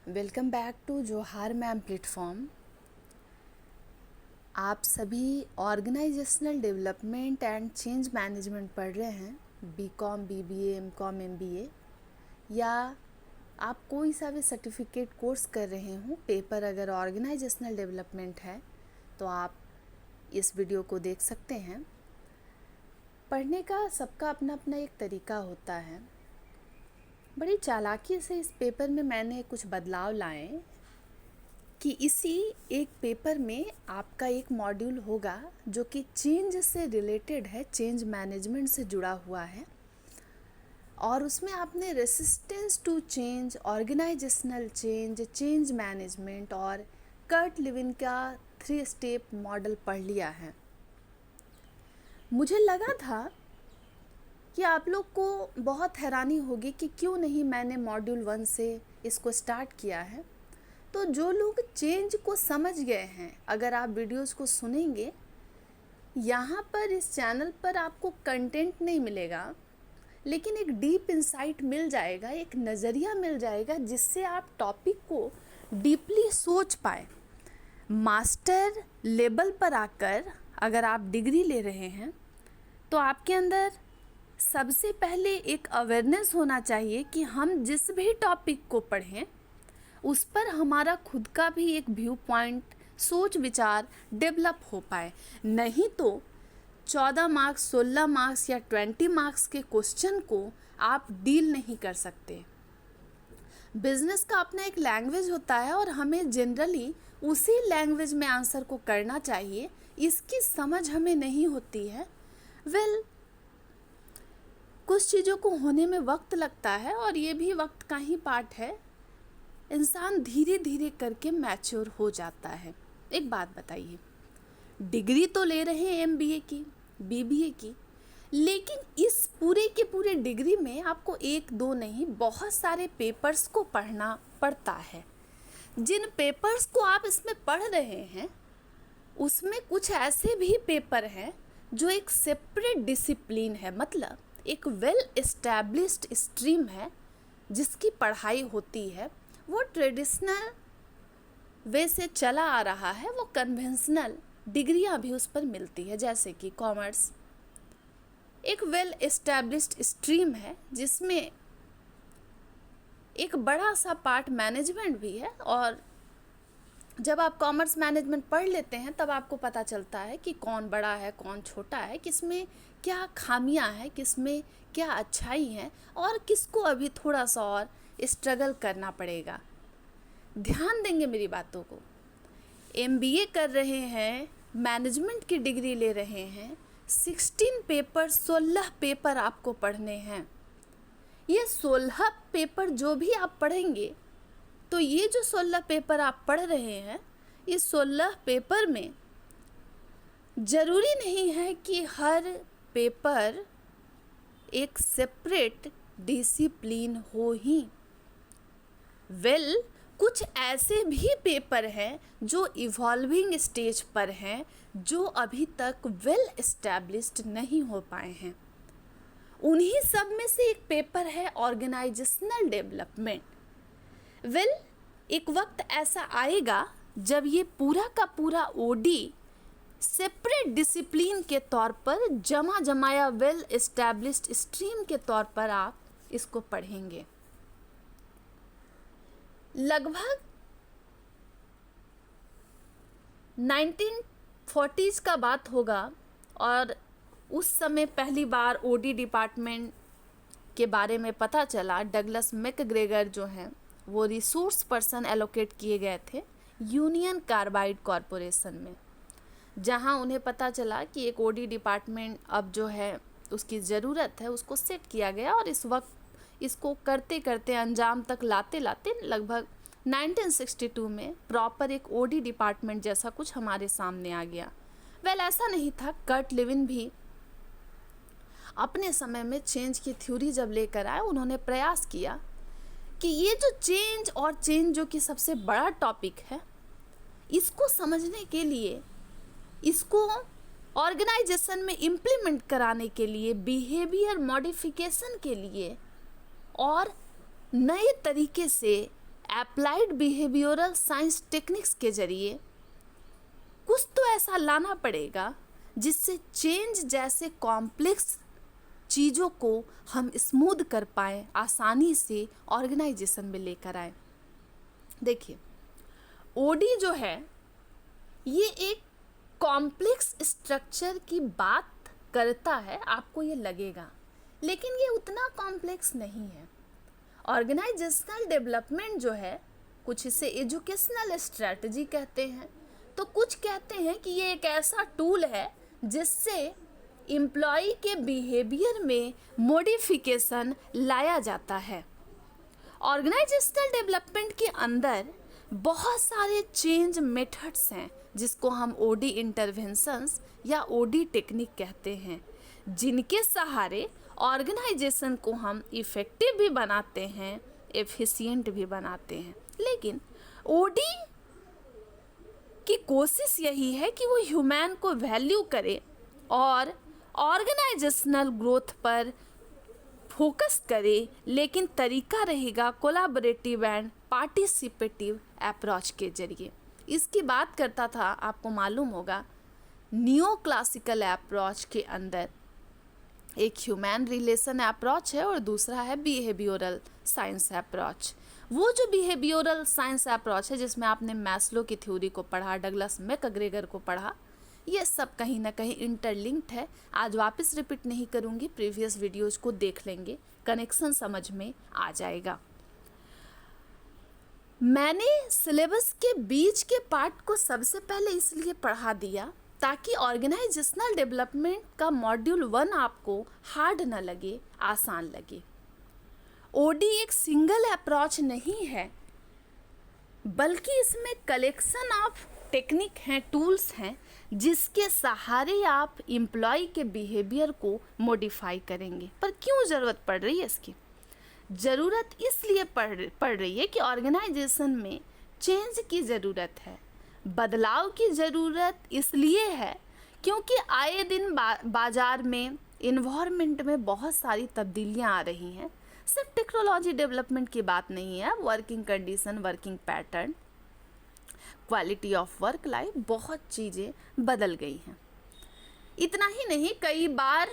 Welcome back to Johar ma'am platform. आप सभी organisational development and change management पढ़ रहे हैं, बीकॉम, बीबीए, एमकॉम, एमबीए, या आप कोई सा भी सर्टिफिकेट कोर्स कर रहे हो। पेपर अगर ऑर्गेनाइजेशनल डेवलपमेंट है तो आप इस वीडियो को देख सकते हैं। पढ़ने का सबका अपना अपना एक तरीका होता है। बड़ी चालाकी से इस पेपर में मैंने कुछ बदलाव लाए कि इसी एक पेपर में आपका एक मॉड्यूल होगा जो कि चेंज से रिलेटेड है, चेंज मैनेजमेंट से जुड़ा हुआ है, और उसमें आपने resistance to change, organisational change, change management और कर्ट लेविन का 3 स्टेप मॉडल पढ़ लिया है। मुझे लगा था कि आप लोग को बहुत हैरानी होगी कि क्यों नहीं मैंने मॉड्यूल 1 से इसको स्टार्ट किया है। तो जो लोग चेंज को समझ गए हैं, अगर आप वीडियोस को सुनेंगे, यहाँ पर इस चैनल पर आपको कंटेंट नहीं मिलेगा, लेकिन एक डीप इंसाइट मिल जाएगा, एक नज़रिया मिल जाएगा जिससे आप टॉपिक को डीपली सोच पाए। मास्टर लेवल पर आकर अगर आप डिग्री ले रहे हैं तो आपके अंदर सबसे पहले एक अवेयरनेस होना चाहिए कि हम जिस भी टॉपिक को पढ़ें उस पर हमारा खुद का भी एक व्यू पॉइंट, सोच विचार डेवलप हो पाए। नहीं तो 14 मार्क्स, 16 मार्क्स या 20 मार्क्स के क्वेश्चन को आप डील नहीं कर सकते। बिजनेस का अपना एक लैंग्वेज होता है और हमें जनरली उसी लैंग्वेज में आंसर को करना चाहिए। इसकी समझ हमें नहीं होती है। कुछ चीज़ों को होने में वक्त लगता है और ये भी वक्त का ही पार्ट है। इंसान धीरे धीरे करके मैच्योर हो जाता है। एक बात बताइए, डिग्री तो ले रहे हैं एमबीए की, बीबीए की, लेकिन इस पूरे के पूरे डिग्री में आपको 1-2 नहीं, बहुत सारे पेपर्स को पढ़ना पड़ता है। जिन पेपर्स को आप इसमें पढ़ रहे हैं उसमें कुछ ऐसे भी पेपर हैं जो एक सेपरेट डिसिप्लिन है, मतलब एक वेल एस्टैब्लिश्ड स्ट्रीम है जिसकी पढ़ाई होती है। वो ट्रेडिशनल वे से चला आ रहा है, वो कन्वेंशनल डिग्रियां भी उस पर मिलती है। जैसे कि कॉमर्स एक वेल एस्टैब्लिश्ड स्ट्रीम है जिसमें एक बड़ा सा पार्ट मैनेजमेंट भी है, और जब आप कॉमर्स मैनेजमेंट पढ़ लेते हैं तब आपको पता चलता है कि कौन बड़ा है, कौन छोटा है, किसमें क्या खामियां हैं, किसमें क्या अच्छाई है, और किसको अभी थोड़ा सा और स्ट्रगल करना पड़ेगा। ध्यान देंगे मेरी बातों को। एमबीए कर रहे हैं, मैनेजमेंट की डिग्री ले रहे हैं, 16 पेपर, 16 पेपर आपको पढ़ने हैं। ये 16 पेपर जो भी आप पढ़ेंगे, तो ये जो 16 पेपर आप पढ़ रहे हैं, इस 16 पेपर में ज़रूरी नहीं है कि हर पेपर एक सेपरेट डिसिप्लिन हो ही। कुछ ऐसे भी पेपर हैं जो इवॉल्विंग स्टेज पर हैं, जो अभी तक वेल एस्टैब्लिश्ड नहीं हो पाए हैं। उन्हीं सब में से एक पेपर है ऑर्गेनाइजेशनल डेवलपमेंट। एक वक्त ऐसा आएगा जब ये पूरा का पूरा ओडी सेपरेट डिसिप्लिन के तौर पर, जमा जमाया वेल एस्टैब्लिश्ड स्ट्रीम के तौर पर आप इसको पढ़ेंगे। लगभग 1940s का बात होगा, और उस समय पहली बार ओडी डिपार्टमेंट के बारे में पता चला। डगलस मैकग्रेगर जो हैं वो रिसोर्स पर्सन एलोकेट किए गए थे यूनियन कार्बाइड कॉरपोरेशन में, जहां उन्हें पता चला कि एक ओडी डिपार्टमेंट अब जो है उसकी ज़रूरत है, उसको सेट किया गया। और इस वक्त इसको करते करते अंजाम तक लाते लाते लगभग 1962 में प्रॉपर एक ओडी डिपार्टमेंट जैसा कुछ हमारे सामने आ गया। ऐसा नहीं था। कर्ट लेविन भी अपने समय में चेंज की थ्योरी जब लेकर आए, उन्होंने प्रयास किया कि ये जो चेंज, और चेंज जो कि सबसे बड़ा टॉपिक है, इसको समझने के लिए, इसको ऑर्गेनाइजेशन में इम्प्लीमेंट कराने के लिए, बिहेवियर मॉडिफिकेशन के लिए और नए तरीके से अप्लाइड बिहेवियरल साइंस टेक्निक्स के जरिए कुछ तो ऐसा लाना पड़ेगा जिससे चेंज जैसे कॉम्प्लेक्स चीज़ों को हम स्मूथ कर पाएँ, आसानी से ऑर्गेनाइजेशन में लेकर आए। देखिए, ओडी जो है ये एक कॉम्प्लेक्स स्ट्रक्चर की बात करता है, आपको ये लगेगा, लेकिन ये उतना कॉम्प्लेक्स नहीं है। ऑर्गेनाइजेशनल डेवलपमेंट जो है, कुछ इसे एजुकेशनल स्ट्रेटजी कहते हैं, तो कुछ कहते हैं कि ये एक ऐसा टूल है जिससे एम्प्लॉय के बिहेवियर में मॉडिफिकेशन लाया जाता है। ऑर्गेनाइजेशनल डेवलपमेंट के अंदर बहुत सारे चेंज मेथड्स हैं जिसको हम ओडी इंटरवेंशंस या ओडी टेक्निक कहते हैं, जिनके सहारे ऑर्गेनाइजेशन को हम इफ़ेक्टिव भी बनाते हैं, एफिशिएंट भी बनाते हैं। लेकिन ओडी की कोशिश यही है कि वो ह्यूमन को वैल्यू करे और ऑर्गेनाइजेशनल ग्रोथ पर फोकस करे, लेकिन तरीका रहेगा कोलैबोरेटिव एंड पार्टिसिपेटिव अप्रोच के जरिए। इसकी बात करता था, आपको मालूम होगा, नियो क्लासिकल अप्रोच के अंदर एक ह्यूमन रिलेशन अप्रोच है और दूसरा है बिहेवियरल साइंस अप्रोच। वो जो बिहेवियरल साइंस अप्रोच है जिसमें आपने मैस्लो की थ्योरी को पढ़ा, डगलस मैकग्रेगर को पढ़ा, ये सब कहीं ना कहीं इंटरलिंक्ड है। आज वापस रिपीट नहीं करूँगी, प्रीवियस वीडियोज़ को देख लेंगे, कनेक्शन समझ में आ जाएगा। मैंने सिलेबस के बीच के पार्ट को सबसे पहले इसलिए पढ़ा दिया ताकि ऑर्गेनाइजेशनल डेवलपमेंट का मॉड्यूल 1 आपको हार्ड न लगे, आसान लगे। ओडी एक सिंगल अप्रोच नहीं है, बल्कि इसमें कलेक्शन ऑफ टेक्निक हैं, टूल्स हैं, जिसके सहारे आप एम्प्लॉय के बिहेवियर को मॉडिफाई करेंगे। पर क्यों ज़रूरत पड़ रही है इसकी? ज़रूरत इसलिए पड़ रही है कि ऑर्गेनाइजेशन में चेंज की ज़रूरत है, बदलाव की ज़रूरत इसलिए है क्योंकि आए दिन बाज़ार में, इन्वायरमेंट में बहुत सारी तब्दीलियां आ रही हैं। सिर्फ टेक्नोलॉजी डेवलपमेंट की बात नहीं है, working condition, working pattern, quality of work life, बहुत चीज़ें बदल गई हैं। इतना ही नहीं, कई बार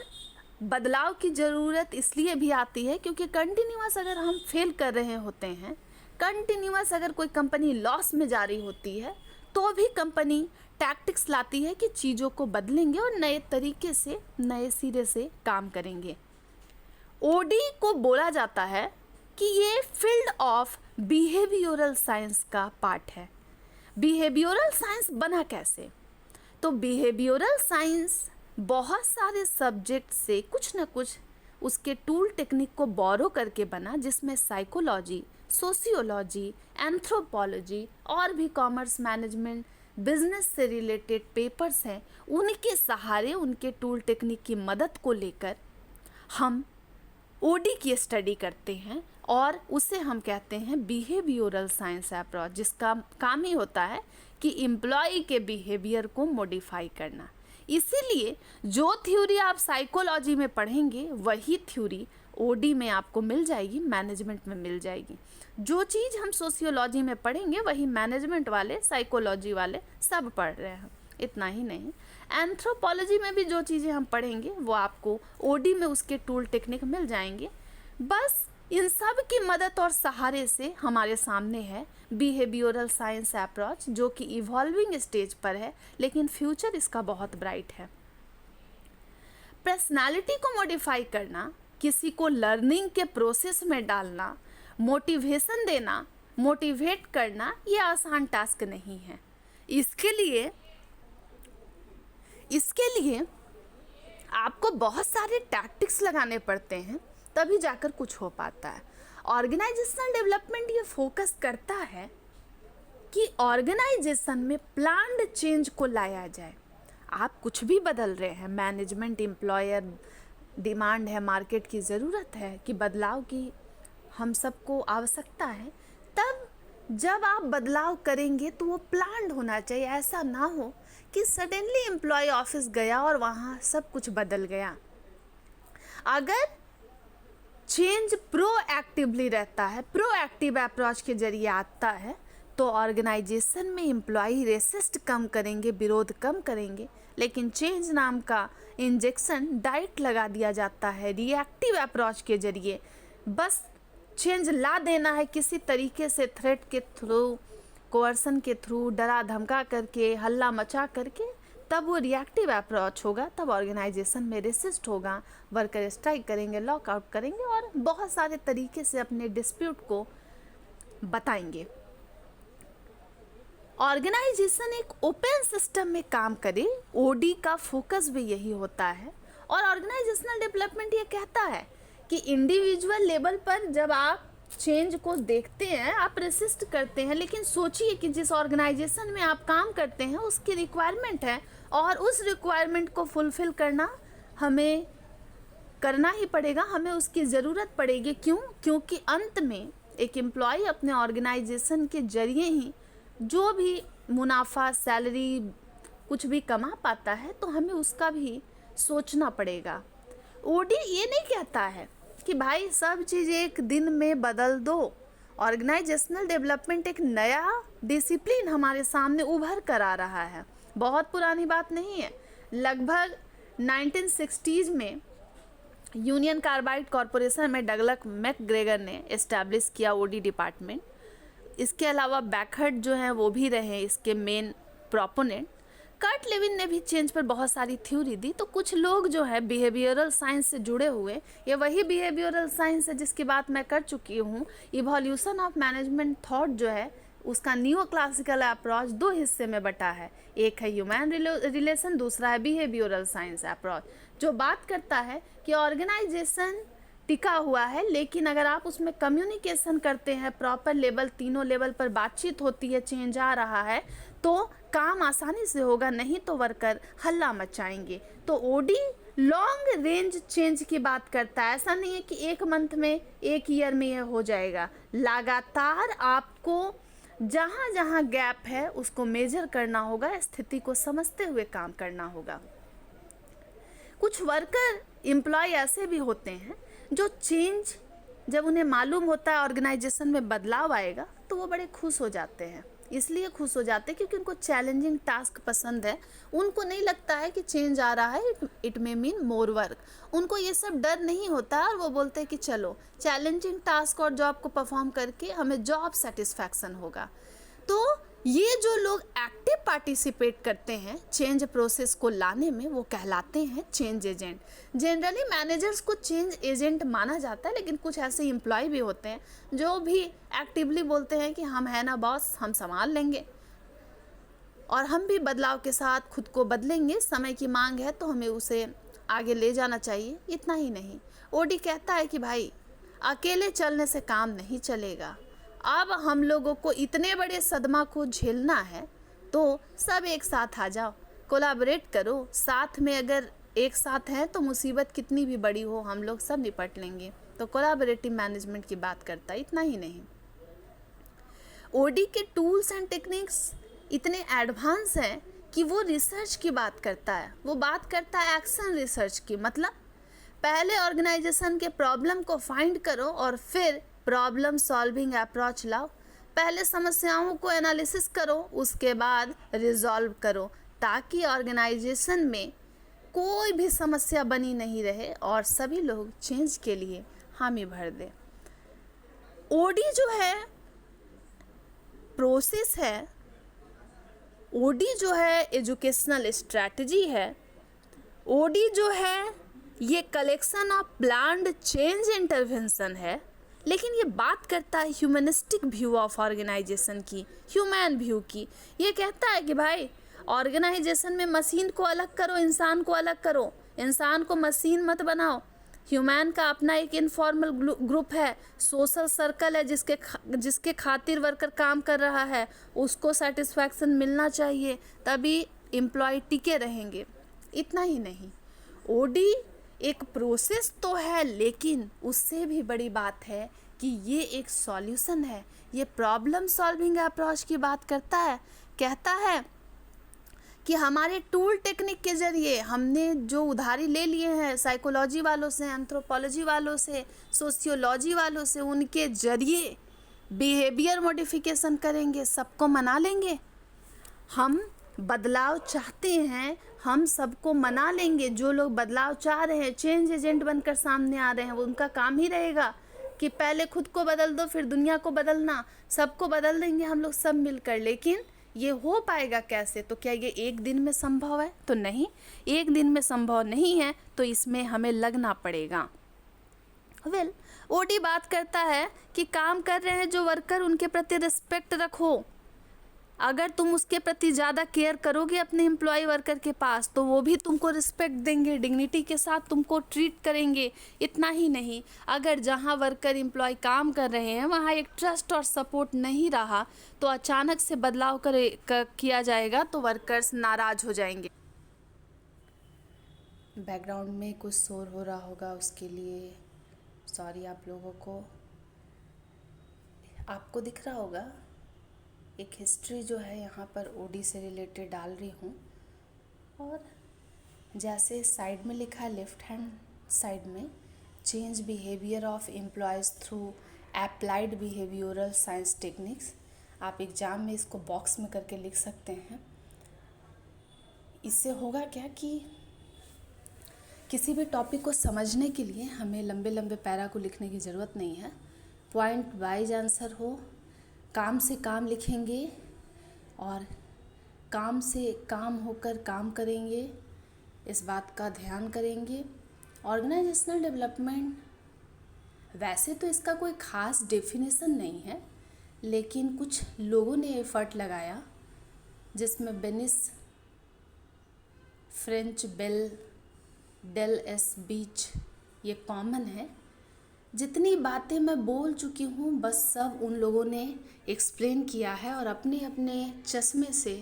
बदलाव की ज़रूरत इसलिए भी आती है क्योंकि कंटिन्यूअस अगर हम फेल कर रहे होते हैं, कंटिन्यूअस अगर कोई कंपनी लॉस में जा रही होती है, तो भी कंपनी टैक्टिक्स लाती है कि चीज़ों को बदलेंगे और नए तरीके से, नए सिरे से काम करेंगे। ओडी को बोला जाता है कि ये फील्ड ऑफ बिहेवियरल साइंस का पार्ट है। बिहेवियरल साइंस बना कैसे? तो बिहेवियरल साइंस बहुत सारे सब्जेक्ट से कुछ ना कुछ उसके टूल टेक्निक को बोरो करके बना, जिसमें साइकोलॉजी, सोशियोलॉजी, एंथ्रोपोलॉजी और भी कॉमर्स, मैनेजमेंट, बिजनेस से रिलेटेड पेपर्स हैं। उनके सहारे, उनके टूल टेक्निक की मदद को लेकर हम ओडी की स्टडी करते हैं और उसे हम कहते हैं बिहेवियरल साइंस अप्रोच, जिसका काम ही होता है कि एम्प्लॉय के बिहेवियर को मॉडिफाई करना। इसीलिए जो थ्योरी आप साइकोलॉजी में पढ़ेंगे वही थ्योरी ओडी में आपको मिल जाएगी, मैनेजमेंट में मिल जाएगी। जो चीज़ हम सोशियोलॉजी में पढ़ेंगे वही मैनेजमेंट वाले, साइकोलॉजी वाले सब पढ़ रहे हैं। इतना ही नहीं, एंथ्रोपोलॉजी में भी जो चीज़ें हम पढ़ेंगे वो आपको ओडी में उसके टूल टेक्निक मिल जाएंगे। बस इन सब की मदद और सहारे से हमारे सामने है बिहेवियरल साइंस अप्रोच, जो कि इवॉल्विंग स्टेज पर है, लेकिन फ्यूचर इसका बहुत ब्राइट है। पर्सनालिटी को मॉडिफाई करना, किसी को लर्निंग के प्रोसेस में डालना, मोटिवेशन देना, मोटिवेट करना, ये आसान टास्क नहीं है। इसके लिए आपको बहुत सारे टैक्टिक्स लगाने पड़ते हैं, तभी जाकर कुछ हो पाता है। ऑर्गेनाइजेशनल डेवलपमेंट ये फोकस करता है कि ऑर्गेनाइजेशन में प्लान्ड चेंज को लाया जाए। आप कुछ भी बदल रहे हैं, मैनेजमेंट, एम्प्लॉयर, डिमांड है, मार्केट की ज़रूरत है कि बदलाव की हम सबको आवश्यकता है, तब जब आप बदलाव करेंगे तो वो प्लान्ड होना चाहिए। ऐसा ना हो कि सडनली एम्प्लॉय ऑफिस गया और वहाँ सब कुछ बदल गया। अगर चेंज प्रोएक्टिवली रहता है, प्रोएक्टिव अप्रोच के जरिए आता है, तो ऑर्गेनाइजेशन में एम्प्लॉय रेसिस्ट कम करेंगे, विरोध कम करेंगे। लेकिन चेंज नाम का इंजेक्शन डायरेक्ट लगा दिया जाता है रिएक्टिव अप्रोच के जरिए, बस चेंज ला देना है किसी तरीके से, थ्रेट के थ्रू, कोअर्सन के थ्रू, डरा धमका करके, हल्ला मचा करके, तब वो रिएक्टिव अप्रोच होगा, तब ऑर्गेनाइजेशन में रेसिस्ट होगा, वर्कर स्ट्राइक करेंगे, लॉकआउट करेंगे और बहुत सारे तरीके से अपने डिस्प्यूट को बताएंगे। ऑर्गेनाइजेशन एक ओपन सिस्टम में काम करे, ओडी का फोकस भी यही होता है। और ऑर्गेनाइजेशनल डेवलपमेंट ये कहता है कि इंडिविजुअल लेवल पर जब आप चेंज को देखते हैं, आप रेसिस्ट करते हैं, लेकिन सोचिए कि जिस ऑर्गेनाइजेशन में आप काम करते हैं उसकी रिक्वायरमेंट है और उस रिक्वायरमेंट को फुलफिल करना हमें करना ही पड़ेगा, हमें उसकी ज़रूरत पड़ेगी। क्यों? क्योंकि अंत में एक एम्प्लॉय अपने ऑर्गेनाइजेशन के जरिए ही जो भी मुनाफा, सैलरी, कुछ भी कमा पाता है, तो हमें उसका भी सोचना पड़ेगा। ओडी ये नहीं कहता है कि भाई सब चीज़ एक दिन में बदल दो। ऑर्गेनाइजेशनल डेवलपमेंट एक नया डिसिप्लिन हमारे सामने उभर कर आ रहा है, बहुत पुरानी बात नहीं है। लगभग 1960s में यूनियन कार्बाइड कॉरपोरेशन में डगलस मैकग्रेगर ने एस्टैब्लिश किया ओडी डिपार्टमेंट। इसके अलावा बैकहर्ट जो हैं वो भी रहे इसके मेन प्रोपोनेंट। कर्ट लेविन ने भी चेंज पर बहुत सारी थ्योरी दी। तो कुछ लोग जो है बिहेवियरल साइंस से जुड़े हुए, ये वही बिहेवियरल साइंस है जिसकी बात मैं कर चुकी हूँ। इवोल्यूशन ऑफ मैनेजमेंट थॉट जो है उसका न्यू क्लासिकल अप्रोच 2 हिस्से में बटा है, एक है ह्यूमन रिलेशन, दूसरा है बिहेवियरल साइंस अप्रोच, जो बात करता है कि ऑर्गेनाइजेशन टिका हुआ है, लेकिन अगर आप उसमें कम्युनिकेशन करते हैं, प्रॉपर लेवल, तीनों लेवल पर बातचीत होती है, चेंज आ रहा है, तो काम आसानी से होगा, नहीं तो वर्कर हल्ला मचाएंगे। तो ओडी लॉन्ग रेंज चेंज की बात करता है। ऐसा नहीं है कि एक मंथ में, एक ईयर में यह हो जाएगा। लगातार आपको जहाँ जहाँ गैप है उसको मेजर करना होगा, स्थिति को समझते हुए काम करना होगा। कुछ वर्कर एम्प्लॉय ऐसे भी होते हैं जो चेंज जब उन्हें मालूम होता है ऑर्गेनाइजेशन में बदलाव आएगा तो वो बड़े खुश हो जाते हैं। इसलिए खुश हो जाते हैं क्योंकि उनको चैलेंजिंग टास्क पसंद है। उनको नहीं लगता है कि चेंज आ रहा है, it may mean more work. उनको ये सब डर नहीं होता है और वो बोलते हैं कि चलो चैलेंजिंग टास्क और जॉब को परफॉर्म करके हमें जॉब सेटिस्फैक्शन होगा। तो ये जो लोग एक्टिव पार्टिसिपेट करते हैं चेंज प्रोसेस को लाने में, वो कहलाते हैं चेंज एजेंट। जनरली मैनेजर्स को चेंज एजेंट माना जाता है, लेकिन कुछ ऐसे एम्प्लॉय भी होते हैं जो भी एक्टिवली बोलते हैं कि हम है ना बॉस, हम संभाल लेंगे और हम भी बदलाव के साथ खुद को बदलेंगे, समय की मांग है तो हमें उसे आगे ले जाना चाहिए। इतना ही नहीं, ओडी कहता है कि भाई अकेले चलने से काम नहीं चलेगा, अब हम लोगों को इतने बड़े सदमा को झेलना है तो सब एक साथ आ जाओ, कोलैबोरेट करो, साथ में अगर एक साथ हैं तो मुसीबत कितनी भी बड़ी हो हम लोग सब निपट लेंगे। तो कोलैबोरेटिव मैनेजमेंट की बात करता है। इतना ही नहीं, ओडी के टूल्स एंड टेक्निक्स इतने एडवांस हैं कि वो रिसर्च की बात करता है। वो बात करता है एक्शन रिसर्च की, मतलब पहले ऑर्गेनाइजेशन के प्रॉब्लम को फाइंड करो और फिर प्रॉब्लम सॉल्विंग अप्रोच लाओ। पहले समस्याओं को एनालिसिस करो, उसके बाद रिजॉल्व करो, ताकि ऑर्गेनाइजेशन में कोई भी समस्या बनी नहीं रहे और सभी लोग चेंज के लिए हामी भर दें। ओडी जो है प्रोसेस है, ओडी जो है एजुकेशनल स्ट्रैटेजी है, ओडी जो है ये collection of planned change intervention है। लेकिन ये बात करता है ह्यूमनिस्टिक व्यू ऑफ ऑर्गेनाइजेशन की, ह्यूमन व्यू की। ये कहता है कि भाई ऑर्गेनाइजेशन में मशीन को अलग करो, इंसान को अलग करो, इंसान को मशीन मत बनाओ। ह्यूमन का अपना एक इनफॉर्मल ग्रुप है, सोशल सर्कल है जिसके खातिर वर्कर काम कर रहा है, उसको सेटिस्फैक्शन मिलना चाहिए, तभी एम्प्लॉय टिके रहेंगे। इतना ही नहीं, ओडी एक प्रोसेस तो है, लेकिन उससे भी बड़ी बात है कि ये एक सॉल्यूशन है। ये प्रॉब्लम सॉल्विंग अप्रोच की बात करता है। कहता है कि हमारे टूल टेक्निक के ज़रिए हमने जो उधारी ले लिए हैं साइकोलॉजी वालों से, एंथ्रोपोलॉजी वालों से, सोशियोलॉजी वालों से, उनके ज़रिए बिहेवियर मॉडिफिकेशन करेंगे, सबको मना लेंगे। हम बदलाव चाहते हैं, हम सबको मना लेंगे। जो लोग बदलाव चाह रहे हैं, चेंज एजेंट बनकर सामने आ रहे हैं, वो उनका काम ही रहेगा कि पहले खुद को बदल दो, फिर दुनिया को बदलना। सबको बदल देंगे हम लोग सब मिलकर। लेकिन ये हो पाएगा कैसे? तो क्या ये एक दिन में संभव है? तो नहीं, एक दिन में संभव नहीं है। तो इसमें हमें लगना पड़ेगा। ओडी बात करता है कि काम कर रहे हैं जो वर्कर, उनके प्रति रिस्पेक्ट रखो। अगर तुम उसके प्रति ज़्यादा केयर करोगे अपने एम्प्लॉय वर्कर के पास, तो वो भी तुमको रिस्पेक्ट देंगे, डिग्निटी के साथ तुमको ट्रीट करेंगे। इतना ही नहीं, अगर जहाँ वर्कर एम्प्लॉय काम कर रहे हैं वहाँ एक ट्रस्ट और सपोर्ट नहीं रहा, तो अचानक से बदलाव किया जाएगा तो वर्कर्स नाराज़ हो जाएंगे। बैकग्राउंड में कुछ शोर हो रहा होगा, उसके लिए सॉरी आप लोगों को। आपको दिख रहा होगा एक हिस्ट्री जो है यहाँ पर ओडी से रिलेटेड डाल रही हूँ, और जैसे साइड में लिखा है लेफ़्ट हैंड साइड में, change behaviour of employees through applied behavioural science techniques. आप एग्ज़ाम में इसको बॉक्स में करके लिख सकते हैं। इससे होगा क्या कि किसी भी टॉपिक को समझने के लिए हमें लंबे लंबे पैरा को लिखने की ज़रूरत नहीं है। पॉइंट वाइज आंसर हो, काम से काम लिखेंगे और काम से काम होकर काम करेंगे, इस बात का ध्यान करेंगे। ऑर्गेनाइजेशनल डेवलपमेंट, वैसे तो इसका कोई ख़ास डेफिनेशन नहीं है, लेकिन कुछ लोगों ने एफ़र्ट लगाया, जिसमें बेनिस, फ्रेंच, बेल, डेल एस बीच, ये कॉमन है। जितनी बातें मैं बोल चुकी हूँ बस सब उन लोगों ने एक्सप्लेन किया है और अपने अपने चश्मे से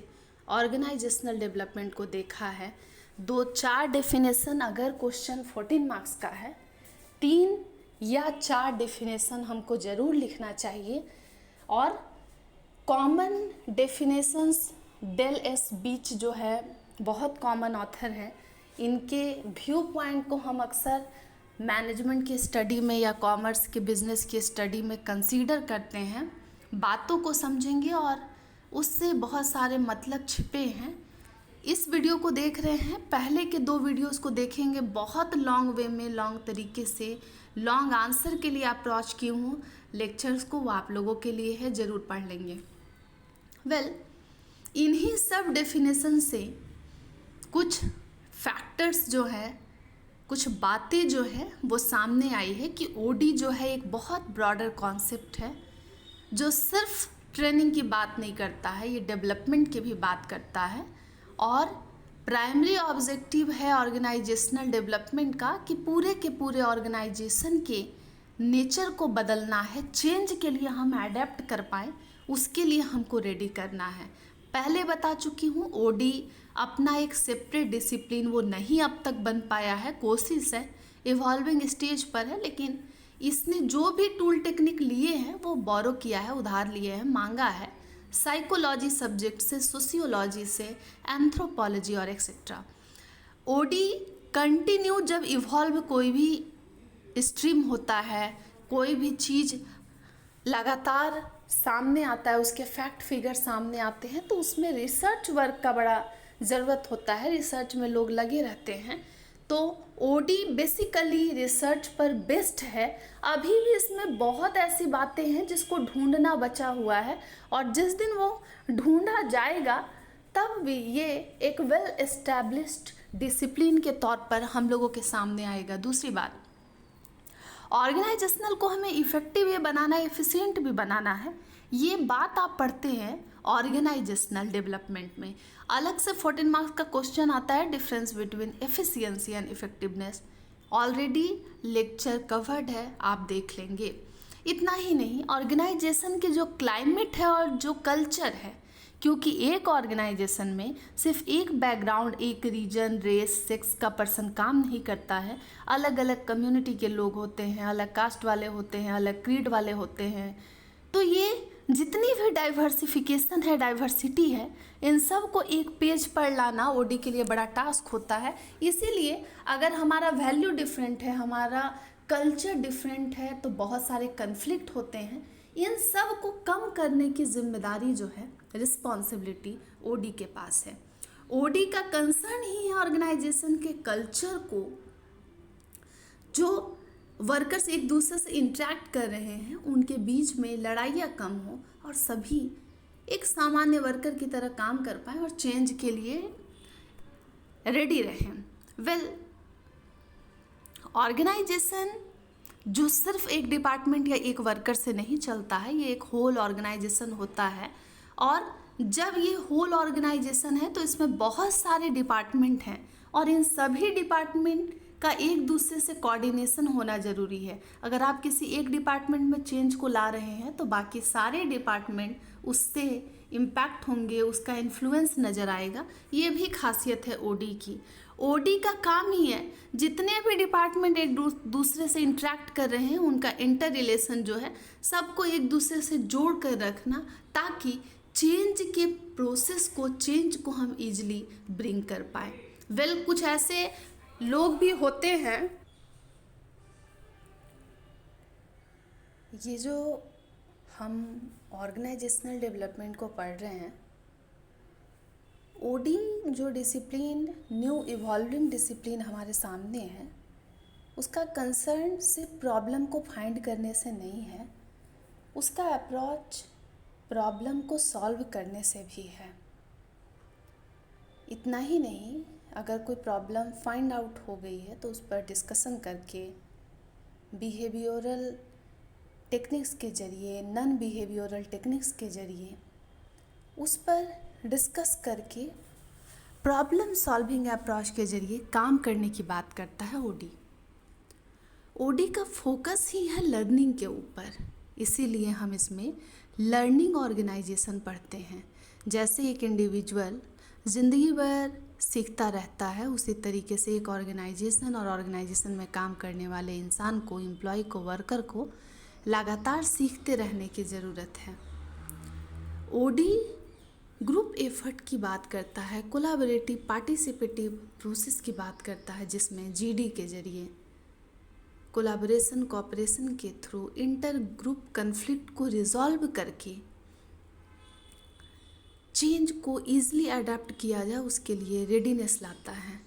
ऑर्गेनाइजेशनल डेवलपमेंट को देखा है। 2-4 डेफिनेशन, अगर क्वेश्चन 14 मार्क्स का है, 3 या 4 डेफिनेशन हमको ज़रूर लिखना चाहिए। और कॉमन डेफिनेशंस, डेल एस बीच जो है बहुत कॉमन ऑथर है, इनके व्यू पॉइंट को हम अक्सर मैनेजमेंट की स्टडी में या कॉमर्स के बिज़नेस की स्टडी में कंसीडर करते हैं। बातों को समझेंगे और उससे बहुत सारे मतलब छिपे हैं। इस वीडियो को देख रहे हैं, पहले के 2 वीडियोस को देखेंगे, बहुत लॉन्ग वे में, लॉन्ग तरीके से, लॉन्ग आंसर के लिए अप्रोच की हूँ लेक्चर्स को, वो आप लोगों के लिए है, ज़रूर पढ़ लेंगे। इन्हीं सब डेफिनेशन से कुछ फैक्टर्स जो है, कुछ बातें जो है वो सामने आई है कि ओडी जो है एक बहुत ब्रॉडर कॉन्सेप्ट है, जो सिर्फ ट्रेनिंग की बात नहीं करता है, ये डेवलपमेंट की भी बात करता है। और प्राइमरी ऑब्जेक्टिव है ऑर्गेनाइजेशनल डेवलपमेंट का कि पूरे के पूरे ऑर्गेनाइजेशन के नेचर को बदलना है। चेंज के लिए हम अडेप्ट कर पाएँ, उसके लिए हमको रेडी करना है। पहले बता चुकी हूँ, ओडी अपना एक सेपरेट डिसिप्लिन वो नहीं अब तक बन पाया है, कोशिश है, इवॉल्विंग स्टेज पर है, लेकिन इसने जो भी टूल टेक्निक लिए हैं वो बोरो किया है, उधार लिए हैं, मांगा है साइकोलॉजी सब्जेक्ट से, सोशियोलॉजी से, एंथ्रोपोलॉजी और एक्सेट्रा। ओडी कंटिन्यू जब इवॉल्व कोई भी स्ट्रीम होता है, कोई भी चीज़ लगातार सामने आता है, उसके फैक्ट फिगर सामने आते हैं, तो उसमें रिसर्च वर्क का बड़ा ज़रूरत होता है, रिसर्च में लोग लगे रहते हैं। तो ओडी बेसिकली रिसर्च पर बेस्ड है। अभी भी इसमें बहुत ऐसी बातें हैं जिसको ढूंढना बचा हुआ है, और जिस दिन वो ढूंढा जाएगा तब भी ये एक वेल एस्टैब्लिश्ड डिसिप्लिन के तौर पर हम लोगों के सामने आएगा। दूसरी बात, ऑर्गेनाइजेशनल को हमें इफ़ेक्टिव ये बनाना है, एफिशिएंट भी बनाना है। ये बात आप पढ़ते हैं ऑर्गेनाइजेशनल डेवलपमेंट में। अलग से 14 मार्क्स का क्वेश्चन आता है, difference between efficiency and effectiveness. Already lecture covered है, आप देख लेंगे। इतना ही नहीं, ऑर्गेनाइजेशन के जो क्लाइमेट है और जो कल्चर है, क्योंकि एक ऑर्गेनाइजेशन में सिर्फ एक बैकग्राउंड, एक रीजन, रेस, सेक्स का पर्सन काम नहीं करता है। अलग अलग कम्युनिटी के लोग होते हैं, अलग कास्ट वाले होते हैं, अलग क्रीड वाले होते हैं। तो ये जितनी भी डाइवर्सिफिकेशन है, डाइवर्सिटी है, इन सब को एक पेज पर लाना ओडी के लिए बड़ा टास्क होता है। इसीलिए अगर हमारा वैल्यू डिफरेंट है, हमारा कल्चर डिफरेंट है, तो बहुत सारे कन्फ्लिक्ट होते हैं। इन सब को कम करने की जिम्मेदारी जो है, रिस्पॉन्सिबिलिटी ओडी के पास है। ओडी का कंसर्न ही है ऑर्गेनाइजेशन के कल्चर को, जो वर्कर्स एक दूसरे से इंटरेक्ट कर रहे हैं उनके बीच में लड़ाइयाँ कम हो और सभी एक सामान्य वर्कर की तरह काम कर पाएँ और चेंज के लिए रेडी रहें। ऑर्गेनाइजेशन जो सिर्फ एक डिपार्टमेंट या एक वर्कर से नहीं चलता है, ये एक होल ऑर्गेनाइजेशन होता है। और जब ये होल ऑर्गेनाइजेशन है तो इसमें बहुत सारे डिपार्टमेंट हैं और इन सभी डिपार्टमेंट का एक दूसरे से कोऑर्डिनेशन होना ज़रूरी है। अगर आप किसी एक डिपार्टमेंट में चेंज को ला रहे हैं तो बाकी सारे डिपार्टमेंट उससे इम्पैक्ट होंगे, उसका इन्फ्लुएंस नज़र आएगा। ये भी खासियत है ओडी की। ओडी का काम ही है जितने भी डिपार्टमेंट एक दूसरे से इंटरेक्ट कर रहे हैं उनका इंटर रिलेशन जो है सबको एक दूसरे से जोड़ कर रखना, ताकि चेंज के प्रोसेस को, चेंज को हम इजीली ब्रिंग कर पाए। कुछ ऐसे लोग भी होते हैं, ये जो हम ऑर्गेनाइजेशनल डेवलपमेंट को पढ़ रहे हैं, ओडी जो डिसिप्लिन, न्यू इवॉल्विंग डिसिप्लिन हमारे सामने है, उसका कंसर्न सिर्फ प्रॉब्लम को फाइंड करने से नहीं है, उसका अप्रोच प्रॉब्लम को सॉल्व करने से भी है। इतना ही नहीं, अगर कोई प्रॉब्लम फाइंड आउट हो गई है तो उस पर डिस्कशन करके, बिहेवियरल टेक्निक्स के ज़रिए, नॉन बिहेवियरल टेक्निक्स के ज़रिए उस पर डिस्कस करके प्रॉब्लम सॉल्विंग अप्रोच के ज़रिए काम करने की बात करता है ओडी। ओडी का फोकस ही है लर्निंग के ऊपर, इसीलिए हम इसमें लर्निंग ऑर्गेनाइजेशन पढ़ते हैं। जैसे एक इंडिविजुअल ज़िंदगी भर सीखता रहता है, उसी तरीके से एक ऑर्गेनाइजेशन और ऑर्गेनाइजेशन में काम करने वाले इंसान को, एम्प्लॉय को, वर्कर को लगातार सीखते रहने की ज़रूरत है। ओडी ग्रुप एफर्ट की बात करता है, कोलैबोरेटिव पार्टिसिपेटिव प्रोसेस की बात करता है, जिसमें जीडी के ज़रिए कोलैबोरेशन, कोऑपरेशन के थ्रू इंटर ग्रुप कन्फ्लिक्ट को रिजॉल्व करके चेंज को ईज़िली अडेप्ट किया जाए, उसके लिए रेडीनेस लाता है।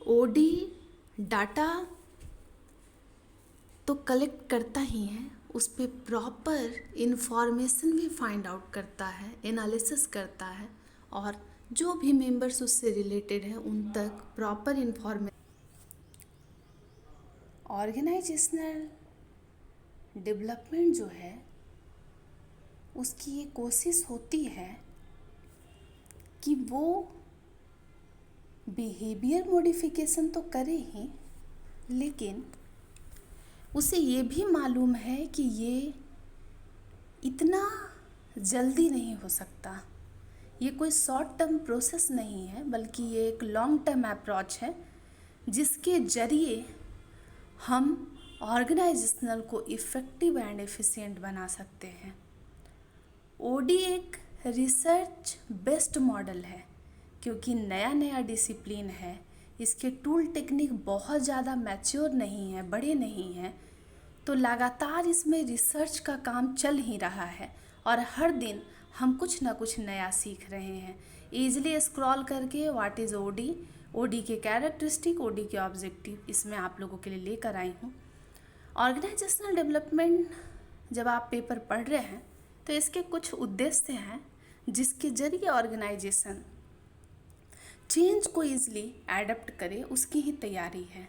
ओडी डाटा तो कलेक्ट करता ही है, उस पर प्रॉपर इन्फॉर्मेशन भी फाइंड आउट करता है, एनालिसिस करता है, और जो भी मेंबर्स उससे रिलेटेड हैं उन तक प्रॉपर इन्फॉर्मेशन। ऑर्गेनाइजेशनल डेवलपमेंट जो है उसकी ये कोशिश होती है कि वो बिहेवियर मॉडिफिकेशन तो करे ही, लेकिन उसे ये भी मालूम है कि ये इतना जल्दी नहीं हो सकता, ये कोई शॉर्ट टर्म प्रोसेस नहीं है, बल्कि ये एक लॉन्ग टर्म अप्रोच है जिसके ज़रिए हम ऑर्गेनाइजेशनल को इफ़ेक्टिव एंड एफिशिएंट बना सकते हैं। ओडी एक रिसर्च बेस्ड मॉडल है, क्योंकि नया नया डिसिप्लिन है, इसके टूल टेक्निक बहुत ज़्यादा मैच्योर नहीं है, बड़े नहीं हैं, तो लगातार इसमें रिसर्च का काम चल ही रहा है और हर दिन हम कुछ ना कुछ नया सीख रहे हैं। ईजिली स्क्रॉल करके व्हाट इज़ ओडी, ओडी के कैरेक्टरिस्टिक, ओडी के ऑब्जेक्टिव, इसमें आप लोगों के लिए लेकर आई हूँ। ऑर्गेनाइजेशनल डेवलपमेंट जब आप पेपर पढ़ रहे हैं तो इसके कुछ उद्देश्य हैं जिसके ज़रिए ऑर्गेनाइजेशन चेंज को ईज़िली एडप्ट करे, उसकी ही तैयारी है।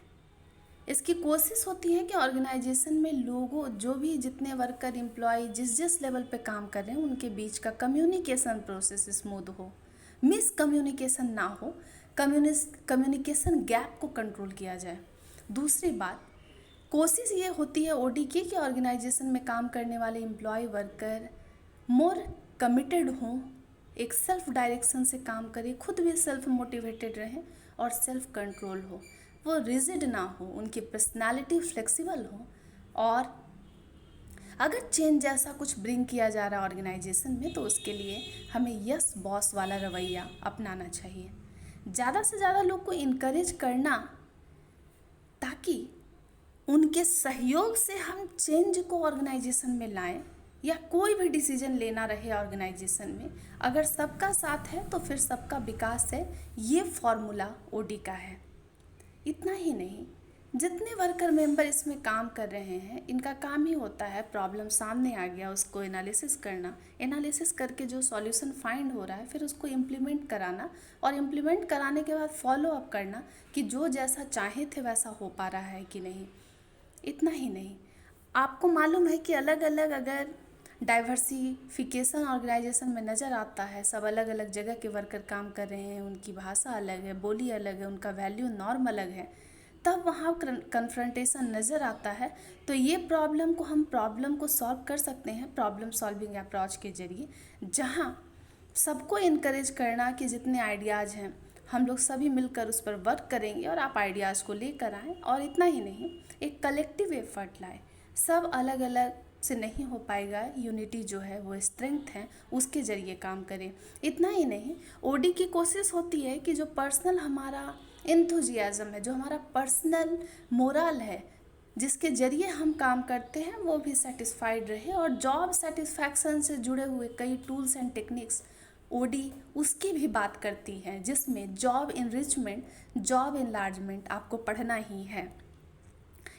इसकी कोशिश होती है कि ऑर्गेनाइजेशन में लोगों, जो भी जितने वर्कर, एम्प्लॉय जिस लेवल पे काम कर रहे हैं, उनके बीच का कम्युनिकेशन प्रोसेस स्मूथ हो, मिस कम्युनिकेशन ना हो, कम्युनिकेशन गैप को कंट्रोल किया जाए। दूसरी बात, कोशिश ये होती है ओडी की कि ऑर्गेनाइजेशन में काम करने वाले एम्प्लॉय, वर्कर मोर कमिटेड हों, एक सेल्फ डायरेक्शन से काम करें, खुद भी सेल्फ मोटिवेटेड रहें और सेल्फ कंट्रोल हो, वो रिजिड ना हो, उनकी पर्सनालिटी फ्लेक्सिबल हो और अगर चेंज जैसा कुछ ब्रिंग किया जा रहा है ऑर्गेनाइजेशन में, तो उसके लिए हमें यस बॉस वाला रवैया अपनाना चाहिए। ज़्यादा से ज़्यादा लोग को इनकरेज करना, ताकि उनके सहयोग से हम चेंज को ऑर्गेनाइजेशन में लाएं, या कोई भी डिसीजन लेना रहे ऑर्गेनाइजेशन में, अगर सबका साथ है तो फिर सबका विकास है। ये फॉर्मूला ओडी का है। इतना ही नहीं, जितने वर्कर मेंबर इसमें काम कर रहे हैं, इनका काम ही होता है प्रॉब्लम सामने आ गया उसको एनालिसिस करना, एनालिसिस करके जो सॉल्यूशन फाइंड हो रहा है फिर उसको इम्प्लीमेंट कराना, और इम्प्लीमेंट कराने के बाद फॉलो अप करना कि जो जैसा चाहे थे वैसा हो पा रहा है कि नहीं। इतना ही नहीं, आपको मालूम है कि अलग अलग अगर डाइवर्सिफिकेशन ऑर्गेनाइजेशन में नज़र आता है, सब अलग अलग जगह के वर्कर काम कर रहे हैं, उनकी भाषा अलग है, बोली अलग है, उनका वैल्यू नॉर्म अलग है, तब वहाँ कन्फ्रंटेशन नज़र आता है। तो ये प्रॉब्लम को हम प्रॉब्लम को सॉल्व कर सकते हैं प्रॉब्लम सॉल्विंग अप्रोच के जरिए, जहाँ सबको इनकरेज करना कि जितने आइडियाज़ हैं हम लोग सभी मिलकर उस पर वर्क करेंगे और आप आइडियाज़ को लेकर आएँ। और इतना ही नहीं, एक कलेक्टिव एफर्ट लाएँ। सब अलग अलग से नहीं हो पाएगा, यूनिटी जो है वो स्ट्रेंथ है, उसके ज़रिए काम करें। इतना ही नहीं, ओडी की कोशिश होती है कि जो पर्सनल हमारा एंथुजियाज़म है, जो हमारा पर्सनल मोरल है, जिसके ज़रिए हम काम करते हैं, वो भी सेटिस्फाइड रहे। और जॉब सेटिस्फैक्शन से जुड़े हुए कई टूल्स एंड टेक्निक्स ओडी उसकी भी बात करती है, जिसमें जॉब इनरिचमेंट, जॉब इनलार्जमेंट आपको पढ़ना ही है।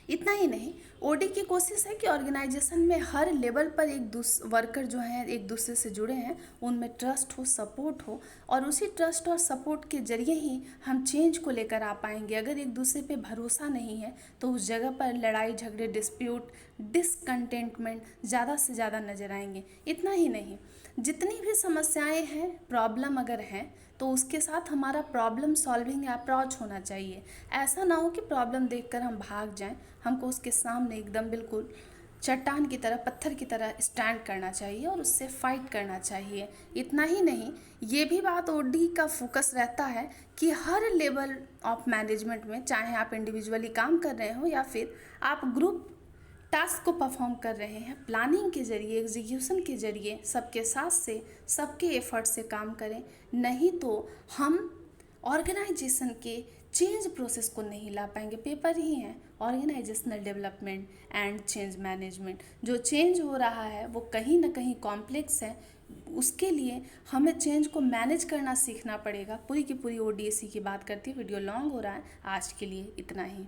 इतना ही नहीं, ओडी की कोशिश है कि ऑर्गेनाइजेशन में हर लेवल पर वर्कर जो हैं एक दूसरे से जुड़े हैं, उनमें ट्रस्ट हो, सपोर्ट हो, और उसी ट्रस्ट और सपोर्ट के जरिए ही हम चेंज को लेकर आ पाएंगे। अगर एक दूसरे पे भरोसा नहीं है तो उस जगह पर लड़ाई झगड़े, डिस्प्यूट, डिसकंटेंटमेंट ज़्यादा से ज़्यादा नज़र आएंगे। इतना ही नहीं, जितनी भी समस्याएं हैं, प्रॉब्लम अगर हैं, तो उसके साथ हमारा प्रॉब्लम सॉल्विंग अप्रोच होना चाहिए। ऐसा ना हो कि प्रॉब्लम देखकर हम भाग जाएं, हमको उसके सामने एकदम बिल्कुल चट्टान की तरह, पत्थर की तरह स्टैंड करना चाहिए और उससे फाइट करना चाहिए। इतना ही नहीं, ये भी बात ओडी का फोकस रहता है कि हर लेवल ऑफ मैनेजमेंट में, चाहे आप इंडिविजुअली काम कर रहे हो या फिर आप ग्रुप टास्क को परफॉर्म कर रहे हैं, प्लानिंग के ज़रिए, एग्जीक्यूशन के ज़रिए सबके साथ से, सबके एफर्ट से काम करें। नहीं तो हम ऑर्गेनाइजेशन के चेंज प्रोसेस को नहीं ला पाएंगे। पेपर ही है organisational development and change management. जो चेंज हो रहा है वो कहीं ना कहीं कॉम्प्लेक्स है, उसके लिए हमें चेंज को मैनेज करना सीखना पड़ेगा। पूरी की पूरी ओडीएसी की बात करती है। वीडियो लॉन्ग हो रहा है, आज के लिए इतना ही।